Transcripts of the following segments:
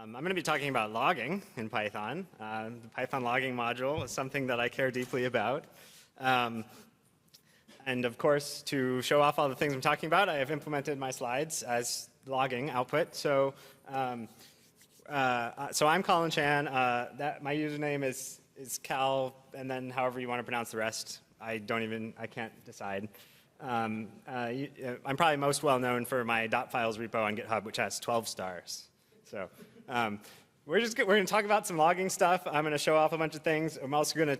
I'm going to be talking about logging in Python. The Python logging module is something that I care deeply about. And of course, to show off all the things I'm talking about, I have implemented my slides as logging output. So I'm Colin Chan. My username is Cal, and then however you want to pronounce the rest. I can't decide. I'm probably most well known for my .files repo on GitHub, which has 12 stars. So we're going to talk about some logging stuff. I'm going to show off a bunch of things. I'm also going to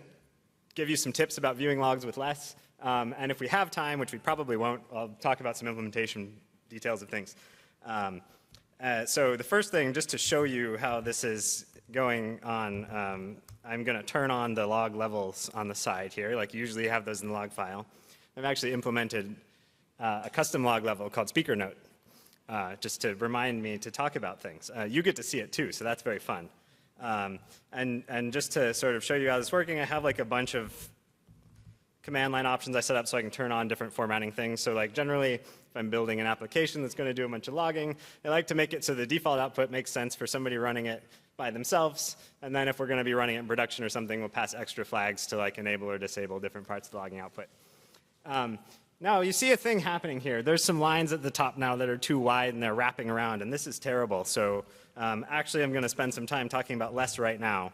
give you some tips about viewing logs with less. And if we have time, which we probably won't, I'll talk about some implementation details of things. So the first thing, just to show you how this is going on, I'm going to turn on the log levels on the side here, like you usually have those in the log file. I've actually implemented a custom log level called speaker note, just to remind me to talk about things. You get to see it too, so that's very fun. And just to sort of show you how this is working, I have like a bunch of command line options I set up so I can turn on different formatting things. So like generally, if I'm building an application that's going to do a bunch of logging, I like to make it so the default output makes sense for somebody running it by themselves. And then if we're going to be running it in production or something, we'll pass extra flags to like enable or disable different parts of the logging output. Now you see a thing happening here. There's some lines at the top now that are too wide and they're wrapping around, and this is terrible. So actually I'm going to spend some time talking about less right now.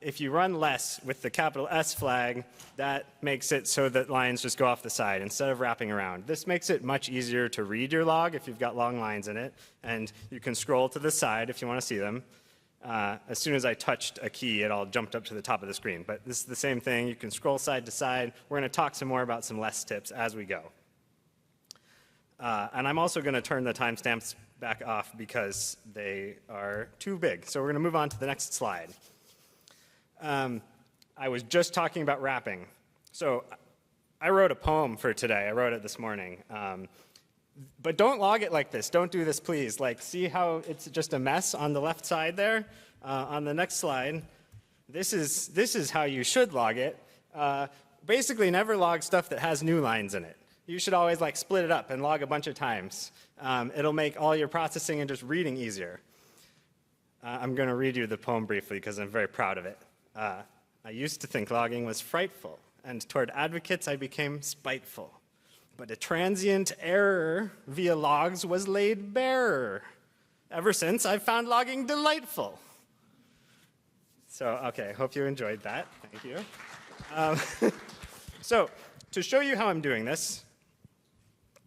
If you run less with the capital S flag, that makes it so that lines just go off the side instead of wrapping around. This makes it much easier to read your log if you've got long lines in it, and you can scroll to the side if you want to see them. As soon as I touched a key, it all jumped up to the top of the screen. But this is the same thing. You can scroll side to side. We're going to talk some more about some less tips as we go. And I'm also going to turn the timestamps back off because they are too big. So we're going to move on to the next slide. I was just talking about wrapping. So I wrote a poem for today. I wrote it this morning. But don't log it like this. Don't do this, please. Like, see how it's just a mess on the left side there? On the next slide, this is how you should log it. Basically, never log stuff that has new lines in it. You should always like split it up and log a bunch of times. It'll make all your processing and just reading easier. I'm going to read you the poem briefly because I'm very proud of it. I used to think logging was frightful, and toward advocates I became spiteful. But a transient error via logs was laid bare. Ever since, I've found logging delightful. So, okay, hope you enjoyed that. Thank you. So, to show you how I'm doing this,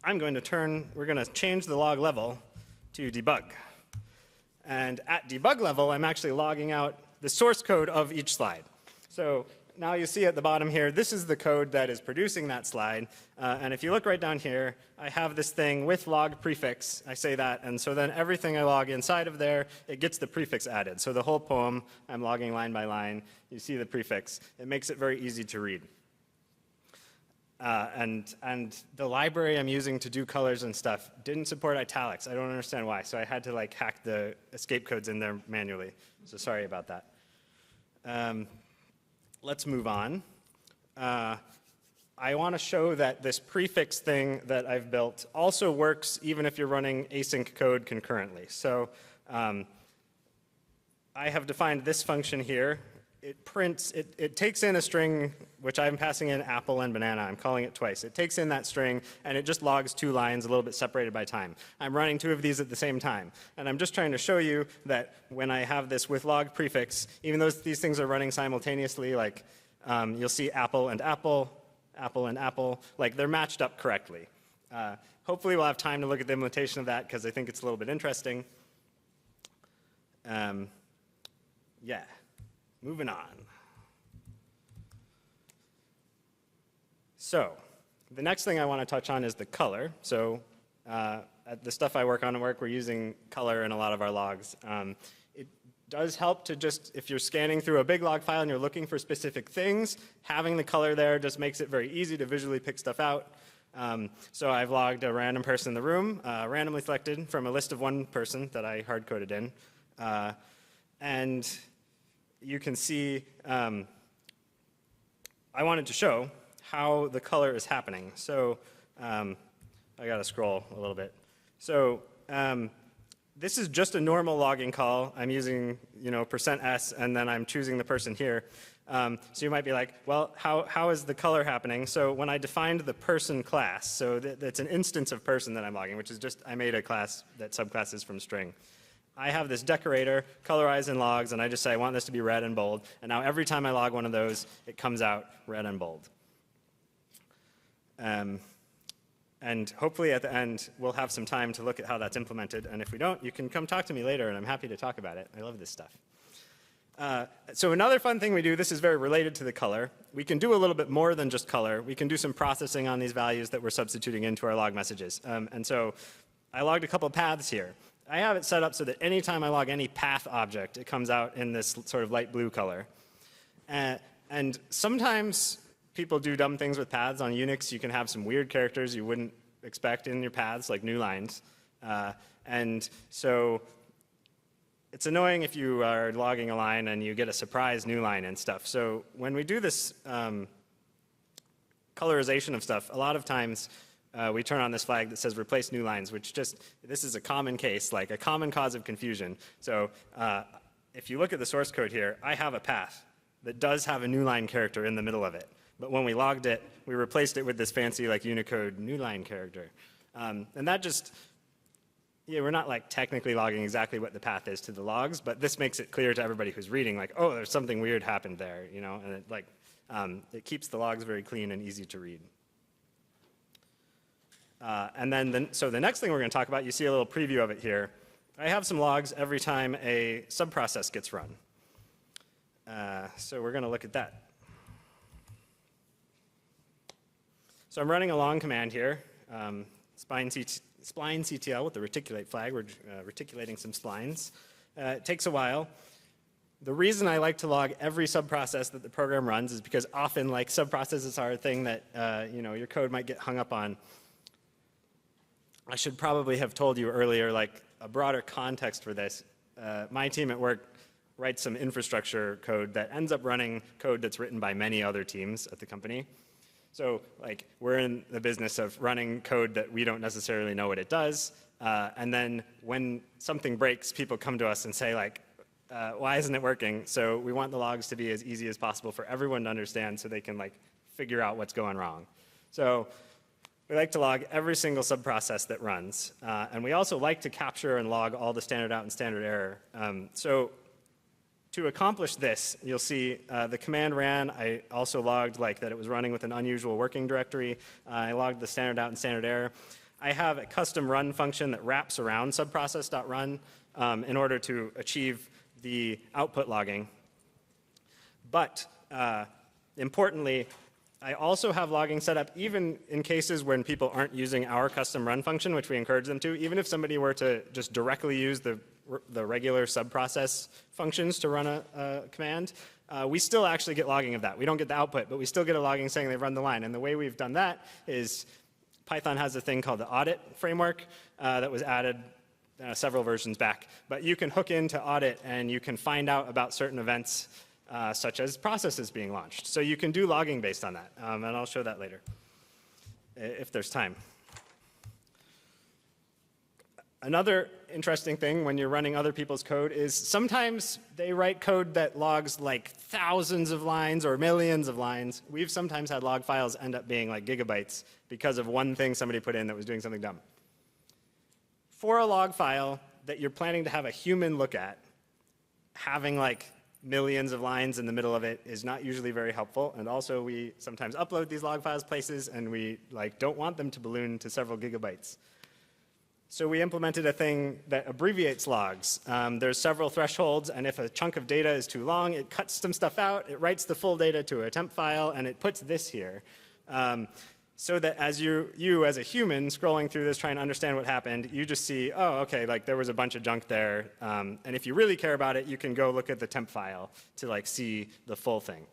we're going to change the log level to debug. And at debug level, I'm actually logging out the source code of each slide. So now you see at the bottom here, this is the code that is producing that slide. And if you look right down here, I have this thing with log prefix. I say that, and so then everything I log inside of there, it gets the prefix added. So the whole poem, I'm logging line by line. You see the prefix. It makes it very easy to read. And the library I'm using to do colors and stuff didn't support italics. I don't understand why. So I had to like hack the escape codes in there manually. So sorry about that. Let's move on. I want to show that this prefix thing that I've built also works even if you're running async code concurrently. So I have defined this function here. It takes in a string, which I'm passing in apple and banana. I'm calling it twice. It takes in that string, and it just logs 2 lines a little bit separated by time. I'm running 2 of these at the same time. And I'm just trying to show you that when I have this with log prefix, even though these things are running simultaneously, like you'll see apple and apple, apple and apple, like they're matched up correctly. Hopefully we'll have time to look at the implementation of that because I think it's a little bit interesting. Yeah. Moving on. So the next thing I want to touch on is the color. So at the stuff I work on at work, we're using color in a lot of our logs. It does help to just, if you're scanning through a big log file and you're looking for specific things, having the color there just makes it very easy to visually pick stuff out. So I've logged a random person in the room, randomly selected from a list of 1 person that I hard-coded in. And you can see, I wanted to show how the color is happening. So I got to scroll a little bit. So this is just a normal logging call. I'm using, %s, and then I'm choosing the person here. So you might be like, well, how is the color happening? So when I defined the person class, so that's an instance of person that I'm logging, which is just, I made a class that subclasses from string. I have this decorator, colorize in logs, and I just say I want this to be red and bold. And now every time I log one of those, it comes out red and bold. And hopefully at the end, we'll have some time to look at how that's implemented. And if we don't, you can come talk to me later, and I'm happy to talk about it. I love this stuff. So another fun thing we do, this is very related to the color. We can do a little bit more than just color. We can do some processing on these values that we're substituting into our log messages. And so I logged a couple paths here. I have it set up so that anytime I log any path object, it comes out in this sort of light blue color. And sometimes people do dumb things with paths. On Unix, you can have some weird characters you wouldn't expect in your paths, like new lines. And so it's annoying if you are logging a line and you get a surprise new line and stuff. So when we do this colorization of stuff, a lot of times we turn on this flag that says replace new lines, which this is a common case, like a common cause of confusion. So if you look at the source code here, I have a path that does have a new line character in the middle of it. But when we logged it, we replaced it with this fancy like Unicode new line character. And that just, we're not like technically logging exactly what the path is to the logs, but this makes it clear to everybody who's reading, like, oh, there's something weird happened there, and it keeps the logs very clean and easy to read. And then, so the next thing we're going to talk about, you see a little preview of it here. I have some logs every time a subprocess gets run. So we're going to look at that. So I'm running a long command here, spline CTL with the reticulate flag. We're reticulating some splines. It takes a while. The reason I like to log every subprocess that the program runs is because often, like, subprocesses are a thing that your code might get hung up on. I should probably have told you earlier, like, a broader context for this. My team at work writes some infrastructure code that ends up running code that's written by many other teams at the company. So, like, we're in the business of running code that we don't necessarily know what it does. And then when something breaks, people come to us and say, like, why isn't it working? So we want the logs to be as easy as possible for everyone to understand so they can, like, figure out what's going wrong. So we like to log every single subprocess that runs. And we also like to capture and log all the standard out and standard error. So to accomplish this, you'll see the command ran. I also logged that it was running with an unusual working directory. I logged the standard out and standard error. I have a custom run function that wraps around subprocess.run in order to achieve the output logging. But importantly, I also have logging set up even in cases when people aren't using our custom run function, which we encourage them to. Even if somebody were to just directly use the regular subprocess functions to run a command, we still actually get logging of that. We don't get the output, but we still get a logging saying they've run the line. And the way we've done that is Python has a thing called the audit framework that was added several versions back. But you can hook into audit and you can find out about certain events such as processes being launched. So you can do logging based on that. And I'll show that later if there's time. Another interesting thing when you're running other people's code is sometimes they write code that logs like thousands of lines or millions of lines. We've sometimes had log files end up being like gigabytes because of one thing somebody put in that was doing something dumb. For a log file that you're planning to have a human look at, having like millions of lines in the middle of it is not usually very helpful. And also we sometimes upload these log files places and we don't want them to balloon to several gigabytes. So we implemented a thing that abbreviates logs. There's several thresholds, and if a chunk of data is too long, it cuts some stuff out, it writes the full data to a temp file, and it puts this here. So that as you as a human scrolling through this trying to understand what happened, you just see, oh, okay, there was a bunch of junk there. And if you really care about it, you can go look at the temp file to see the full thing.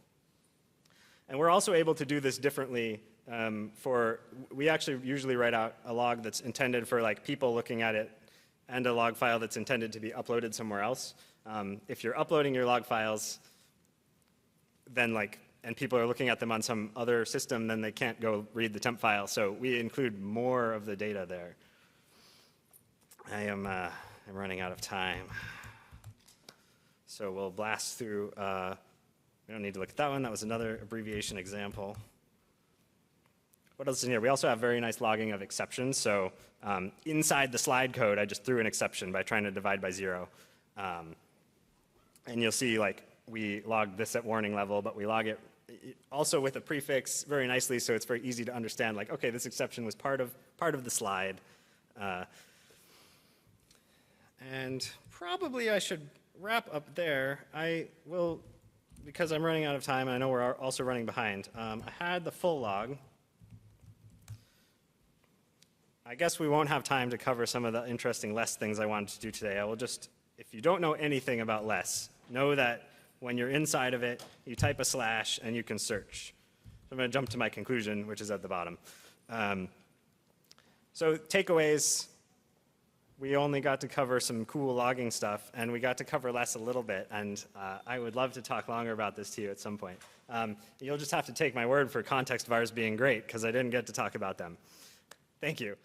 And we're also able to do this differently. We actually usually write out a log that's intended for people looking at it and a log file that's intended to be uploaded somewhere else. If you're uploading your log files, then and people are looking at them on some other system, then they can't go read the temp file. So we include more of the data there. I am I'm running out of time. So we'll blast through. We don't need to look at that one. That was another abbreviation example. What else is in here? We also have very nice logging of exceptions. So inside the slide code, I just threw an exception by trying to divide by 0. And you'll see, like, we logged this at warning level, but we log it also with a prefix very nicely, so it's very easy to understand, like, okay, this exception was part of the slide. And probably I should wrap up there. I will, because I'm running out of time, and I know we're also running behind. I had the full log. I guess we won't have time to cover some of the interesting less things I wanted to do today. I will just, if you don't know anything about less, know that when you're inside of it, you type a / and you can search. So I'm going to jump to my conclusion, which is at the bottom. So takeaways, we only got to cover some cool logging stuff, and we got to cover less a little bit, and I would love to talk longer about this to you at some point. You'll just have to take my word for context vars being great, because I didn't get to talk about them. Thank you.